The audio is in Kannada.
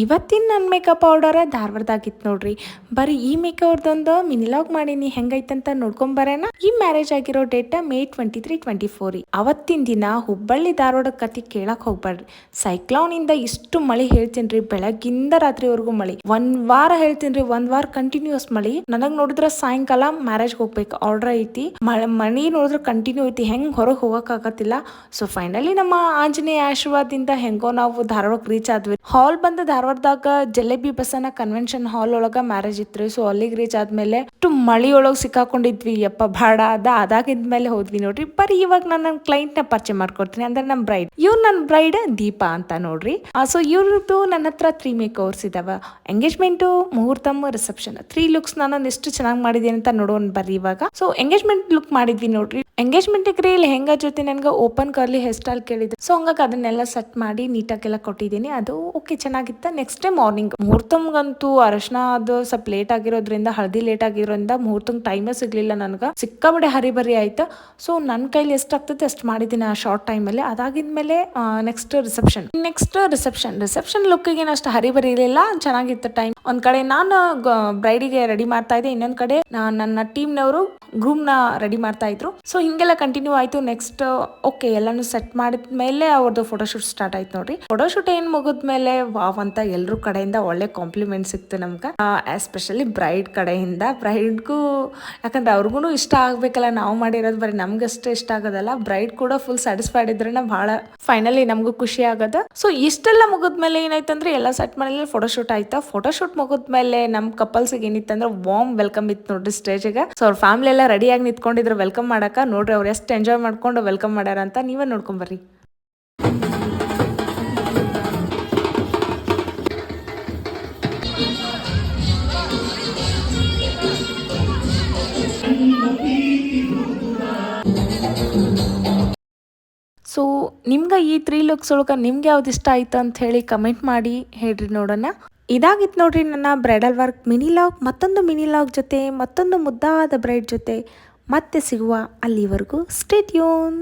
ಇವತ್ತಿನ ನನ್ನ ಮೇಕಪ್ ಪೌಡರ ಧಾರವಾಡದಾಗಿತ್ತು ನೋಡ್ರಿ. ಬರೀ ಈ ಮೇಕವ್ರದೊಂದು ಮಿನಿಲಾಗ್ ಮಾಡೀನಿ, ಹೆಂಗೈತಂತ ನೋಡ್ಕೊಂಬರೋಣ. ಈ ಮ್ಯಾರೇಜ್ ಆಗಿರೋ ಡೇಟ್ ಮೇ 23-24. ಅವತ್ತಿನ ದಿನ ಹುಬ್ಬಳ್ಳಿ ಧಾರವಾಡ ಕತಿ ಕೇಳಕ್ ಹೋಗ್ಬೇಡ್ರಿ. ಸೈಕ್ಲೋನಿಂದ ಇಷ್ಟು ಮಳೆ ಹೇಳ್ತೀನಿ, ಬೆಳಗ್ಗಿಂದ ರಾತ್ರಿವರೆಗೂ ಮಳಿ. ಒಂದ್ ವಾರ ಹೇಳ್ತೀನಿ, ಒಂದ್ ವಾರ ಕಂಟಿನ್ಯೂಸ್ ಮಳಿ. ನನಗ್ ನೋಡಿದ್ರ ಸಾಯಂಕಾಲ ಮ್ಯಾರೇಜ್ ಹೋಗ್ಬೇಕು, ಆರ್ಡರ್ ಐತಿ. ಮಳಿ ನೋಡಿದ್ರೆ ಕಂಟಿನ್ಯೂ ಐತಿ, ಹೆಂಗ್ ಹೊರಗೆ ಹೋಗಕ್ ಆಗತ್ತಿಲ್ಲ. ಸೊ ಫೈನಲಿ ನಮ್ಮ ಆಂಜನೇಯ ಆಶೀರ್ವಾದದಿಂದ ಹೆಂಗೋ ನಾವು ಧಾರವಾಡಕ್ಕೆ ರೀಚ್ ಆದ್ವಿ. ಹಾಲ್ ಬಂದ ಧಾರವಾಡದಾಗ ಜಲೇಬಿ ಬಸನ ಕನ್ವೆನ್ಷನ್ ಹಾಲ್ ಒಳಗ ಮ್ಯಾರೇಜ್ ಇತ್ರಿ. ಸೊ ಅಲ್ಲಿಗೆ ರೀಚ್ ಆದ್ಮೇಲೆ ಅಷ್ಟು ಮಳಿ ಒಳಗ್ ಸಿಕ್ಕಾಕೊಂಡಿದ್ವಿ. ಯಪ್ಪ ಬಾಡ ಅದಾಗಿದ್ಮೇಲೆ ಹೋದ್ವಿ ನೋಡ್ರಿ. ಬರೀ ಇವಾಗ ನಾನು ನನ್ನ ಕ್ಲೈಂಟ್ ನ ಪರಿಚಯ ಮಾಡ್ಕೊಡ್ತೀನಿ, ಅಂದ್ರೆ ನಮ್ ಬ್ರೈಡ್. ಇವ್ರು ನನ್ನ ಬ್ರೈಡ್ ದೀಪಾ ಅಂತ ನೋಡ್ರಿ. ಸೊ ಇವ್ರದ್ದು ನನ್ನ ಹತ್ರ 3 ಮೇಕರ್ಸ್ ಇದಾವ. ಎಂಗೇಜ್ಮೆಂಟ್, ಮುಹೂರ್ತಮ್, ರಿಸೆಪ್ಷನ್ 3 ಲುಕ್ಸ್ ನಾನು ಎಷ್ಟು ಚೆನ್ನಾಗಿ ಮಾಡಿದೀನಿ ಅಂತ ನೋಡೋಣ ಬರ್ರಿ ಇವಾಗ. ಸೊ ಎಂಗೇಜ್ಮೆಂಟ್ ಲುಕ್ ಮಾಡಿದ್ವಿ ನೋಡ್ರಿ. ಎಂಗೇಜ್ಮೆಂಟ್ ಗ್ರಿ ಲೆಹೆಂಗಾ ಜೊತೆ ನನ್ಗೆ ಓಪನ್ ಕರ್ಲಿ ಹೇರ್ ಸ್ಟೈಲ್ ಕೇಳಿದ್ರು. ಸೊ ಹಂಗಾಗಿ ಅದನ್ನೆಲ್ಲ ಸೆಟ್ ಮಾಡಿ ನೀಟಾಗೆಲ್ಲ ಕೊಟ್ಟಿದ್ದೀನಿ. ಅದು ಓಕೆ ಚೆನ್ನಾಗಿತ್ತ. ನೆಕ್ಸ್ಟ್ ಡೇ ಮಾರ್ನಿಂಗ್ ಮುಹೂರ್ತಮ್ಗಂತೂ ಅರಶಿನ ಅದು ಸ್ವಲ್ಪ ಲೇಟ್ ಆಗಿರೋದ್ರಿಂದ, ಹಳದಿ ಲೇಟ್ ಆಗಿರೋದ್ರಿಂದ ಮುಹೂರ್ತಂಗ್ ಟೈಮೇ ಸಿಗ್ಲಿಲ್ಲ ನನ್ಗೆ. ಸಿಕ್ಕಾಬಡೆ ಹರಿಬರಿ ಆಯ್ತು. ಸೊ ನನ್ನ ಕೈಲಿ ಎಷ್ಟಾಗ್ತದೆ ಅಷ್ಟು ಮಾಡಿದ್ದೀನಿ ಆ ಶಾರ್ಟ್ ಟೈಮಲ್ಲಿ. ಅದಾಗಿದ್ಮೇಲೆ ನೆಕ್ಸ್ಟ್ ರಿಸೆಪ್ಷನ್ ಲುಕ್ಕಿಗೆ ಅಷ್ಟು ಹರಿಬರಿ ಇರಲಿಲ್ಲ, ಚೆನ್ನಾಗಿತ್ತು ಟೈಮ್. ಒಂದ್ ಕಡೆ ನಾನು ಬ್ರೈಡಿಗೆ ರೆಡಿ ಮಾಡ್ತಾ ಇದ್ದೆ, ಇನ್ನೊಂದ್ ಕಡೆ ನನ್ನ ಟೀಮ್ನವರು ಗ್ರೂಮ್ನ ರೆಡಿ ಮಾಡ್ತಾ ಇದ್ರು. ಸೊ ಹಿಂಗೆಲ್ಲ ಕಂಟಿನ್ಯೂ ಆಯ್ತು. ನೆಕ್ಸ್ಟ್ ಓಕೆ ಎಲ್ಲಾನು ಸೆಟ್ ಮಾಡಿದ್ಮೇಲೆ ಅವ್ರದ್ದು ಫೋಟೋಶೂಟ್ ಸ್ಟಾರ್ಟ್ ಆಯ್ತು ನೋಡ್ರಿ. ಫೋಟೋಶೂಟ್ ಏನ್ ಮುಗಿದ್ಮೇಲೆ ವಾವ್ ಅಂತ ಎಲ್ರೂ ಕಡೆಯಿಂದ ಒಳ್ಳೆ ಕಾಂಪ್ಲಿಮೆಂಟ್ ಸಿಕ್ತು ನಮ್ಗೆ, ಎಸ್ಪೆಷಲಿ ಬ್ರೈಡ್ ಕಡೆಯಿಂದ. ಬ್ರೈಡ್ಗೂ ಯಾಕಂದ್ರೆ ಅವ್ರಿಗೂ ಇಷ್ಟ ಆಗ್ಬೇಕಲ್ಲ, ನಾವು ಮಾಡಿರೋದು ಬರೀ ನಮ್ಗಷ್ಟೇ ಇಷ್ಟ ಆಗೋದಲ್ಲ, ಬ್ರೈಡ್ ಕೂಡ ಫುಲ್ ಸ್ಯಾಟಿಸ್ಫೈಡ್ ಇದ್ರೆ ಬಹಳ ಫೈನಲಿ ನಮಗೂ ಖುಷಿ ಆಗೋದು. ಸೊ ಇಷ್ಟೆಲ್ಲ ಮುಗಿದ್ಮೇಲೆ ಏನಾಯ್ತಂದ್ರೆ ಎಲ್ಲ ಸೆಟ್ ಮಾಡಿ ಫೋಟೋಶೂಟ್ ಆಯ್ತಾ. ಫೋಟೋಶೂಟ್ ಮುಗಿದ್ಮೇಲೆ ನಮ್ ಕಪಲ್ಸ್ಗೆ ಏನಿತ್ತಂದ್ರೆ ವಾರ್ಮ್ ವೆಲ್ಕಮ್ ಇತ್ತು ನೋಡ್ರಿ ಸ್ಟೇಜ್ಗೆ. ಸೊ ಅವ್ರ ಫ್ಯಾಮಿಲಿ ಎಲ್ಲ ರೆಡಿಯಾಗಿ ನಿಂತ್ಕೊಂಡಿದ್ರು ವೆಲ್ಕಮ್ ಮಾಡಕ. ನೋಡ್ರಿ ಅವ್ರು ಎಷ್ಟು ಎಂಜಾಯ್ ಮಾಡ್ಕೊಂಡು ವೆಲ್ಕಮ್ ಮಾಡ್ಯಾರ ಅಂತ ನೀವೇ ನೋಡ್ಕೊಂಡ್ ಬರ್ರಿ. ಸೊ ನಿಮ್ಗೆ ಈ 3 ಲುಕ್ಸ್ ಒಳಗೆ ನಿಮ್ಗೆ ಯಾವ್ದು ಇಷ್ಟ ಆಯ್ತು ಅಂತ ಹೇಳಿ ಕಮೆಂಟ್ ಮಾಡಿ ಹೇಳ್ರಿ ನೋಡೋಣ. ಇದಾಗಿತ್ತು ನೋಡ್ರಿ ನನ್ನ ಬ್ರೈಡಲ್ ವರ್ಕ್ ಮಿನಿ ಲಾಗ್. ಮತ್ತೊಂದು ಮಿನಿ ಲಾಗ್ ಜೊತೆ, ಮತ್ತೊಂದು ಮುದ್ದಾದ ಬ್ರೈಡ್ ಜೊತೆ ಮತ್ತೆ ಸಿಗುವ. ಅಲ್ಲಿವರೆಗೂ ಸ್ಟೇ ಟ್ಯೂನ್.